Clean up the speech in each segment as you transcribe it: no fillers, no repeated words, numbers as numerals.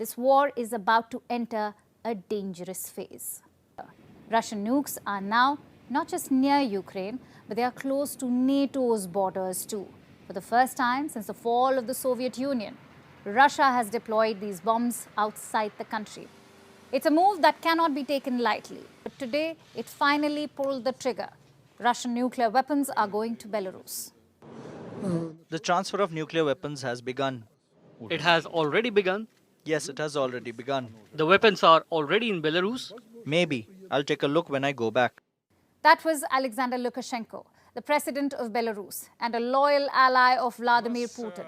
this war is about to enter a dangerous phase. Russian nukes are now not just near Ukraine, but they are close to NATO's borders too. For the first time since the fall of the Soviet Union, Russia has deployed these bombs outside the country. It's a move that cannot be taken lightly, but today it finally pulled the trigger. Russian nuclear weapons are going to Belarus. The transfer of nuclear weapons has begun. It has already begun. Yes, it has already begun. The weapons are already in Belarus. Maybe. I'll take a look when I go back. That was Alexander Lukashenko, the president of Belarus and a loyal ally of Vladimir Putin.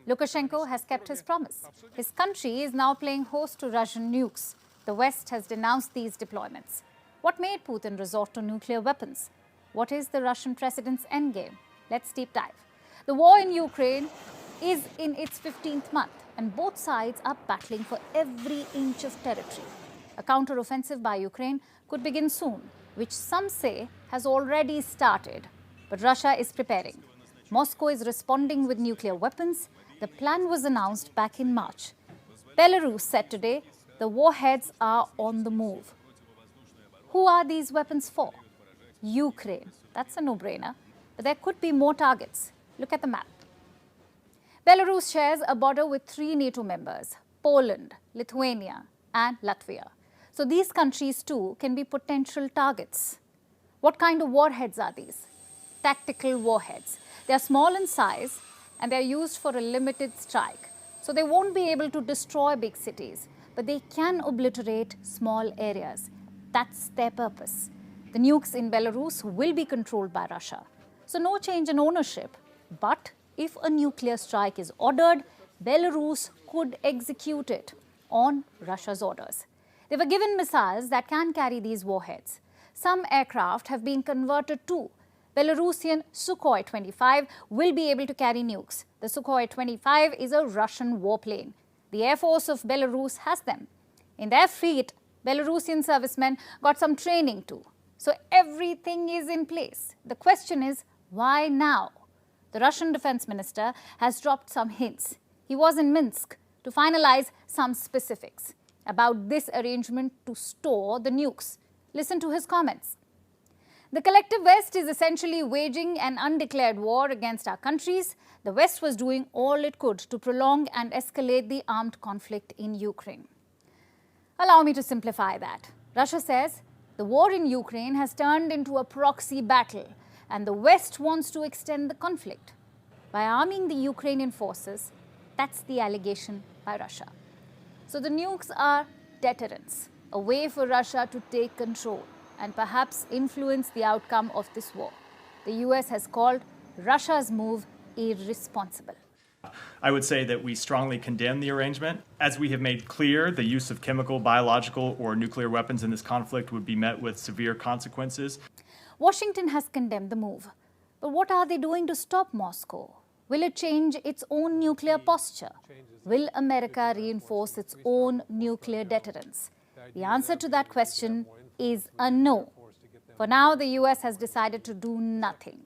Lukashenko has kept his promise. His country is now playing host to Russian nukes. The West has denounced these deployments. What made Putin resort to nuclear weapons? What is the Russian president's endgame? Let's deep dive. The war in Ukraine is in its 15th month, and both sides are battling for every inch of territory. A counter-offensive by Ukraine could begin soon, which some say has already started. But Russia is preparing. Moscow is responding with nuclear weapons. The plan was announced back in March. Belarus said today the warheads are on the move. Who are these weapons for? Ukraine. That's a no-brainer. But there could be more targets. Look at the map. Belarus shares a border with 3 NATO members: Poland, Lithuania, and Latvia. So these countries too can be potential targets. What kind of warheads are these? Tactical warheads. They are small in size and they are used for a limited strike. So they won't be able to destroy big cities, but they can obliterate small areas. That's their purpose. The nukes in Belarus will be controlled by Russia. So no change in ownership. But if a nuclear strike is ordered, Belarus could execute it on Russia's orders. They were given missiles that can carry these warheads. Some aircraft have been converted too. Belarusian Sukhoi 25 will be able to carry nukes. The Sukhoi 25 is a Russian warplane. The Air Force of Belarus has them. In their fleet, Belarusian servicemen got some training too. So everything is in place. The question is, why now? The Russian defense minister has dropped some hints. He was in Minsk to finalize some specifics about this arrangement to store the nukes. Listen to his comments. The collective West is essentially waging an undeclared war against our countries. The West was doing all it could to prolong and escalate the armed conflict in Ukraine. Allow me to simplify that. Russia says the war in Ukraine has turned into a proxy battle, and the West wants to extend the conflict by arming the Ukrainian forces. That's the allegation by Russia. So the nukes are deterrents, a way for Russia to take control and perhaps influence the outcome of this war. The US has called Russia's move irresponsible. I would say that we strongly condemn the arrangement. As we have made clear, the use of chemical, biological, or nuclear weapons in this conflict would be met with severe consequences. Washington has condemned the move. But what are they doing to stop Moscow? Will it change its own nuclear posture? Will America reinforce its own nuclear deterrence? The answer to that question is a no. For now, the US has decided to do nothing.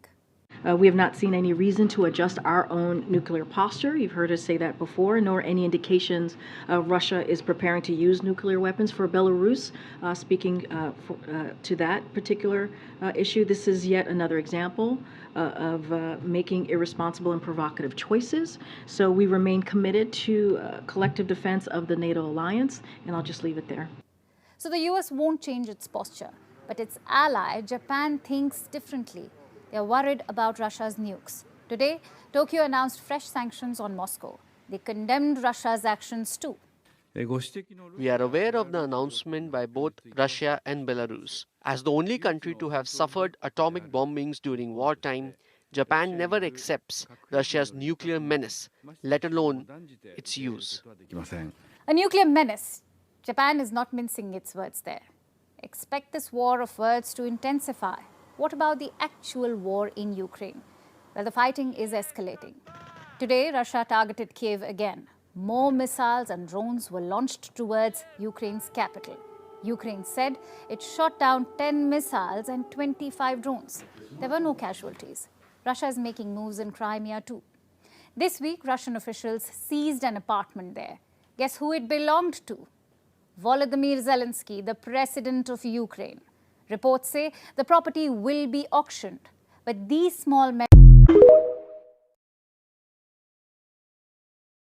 We have not seen any reason to adjust our own nuclear posture. You've heard us say that before, nor any indications Russia is preparing to use nuclear weapons for Belarus. Speaking to that particular issue, this is yet another example of making irresponsible and provocative choices. So we remain committed to collective defense of the NATO alliance, and I'll just leave it there. So the US won't change its posture, but its ally, Japan, thinks differently. They are worried about Russia's nukes. Today, Tokyo announced fresh sanctions on Moscow. They condemned Russia's actions too. We are aware of the announcement by both Russia and Belarus. As the only country to have suffered atomic bombings during wartime, Japan never accepts Russia's nuclear menace, let alone its use. A nuclear menace. Japan is not mincing its words there. Expect this war of words to intensify. What about the actual war in Ukraine? Well, the fighting is escalating. Today, Russia targeted Kiev again. More missiles and drones were launched towards Ukraine's capital. Ukraine said it shot down 10 missiles and 25 drones. There were no casualties. Russia is making moves in Crimea too. This week, Russian officials seized an apartment there. Guess who it belonged to? Volodymyr Zelensky, the president of Ukraine. Reports say the property will be auctioned, but these small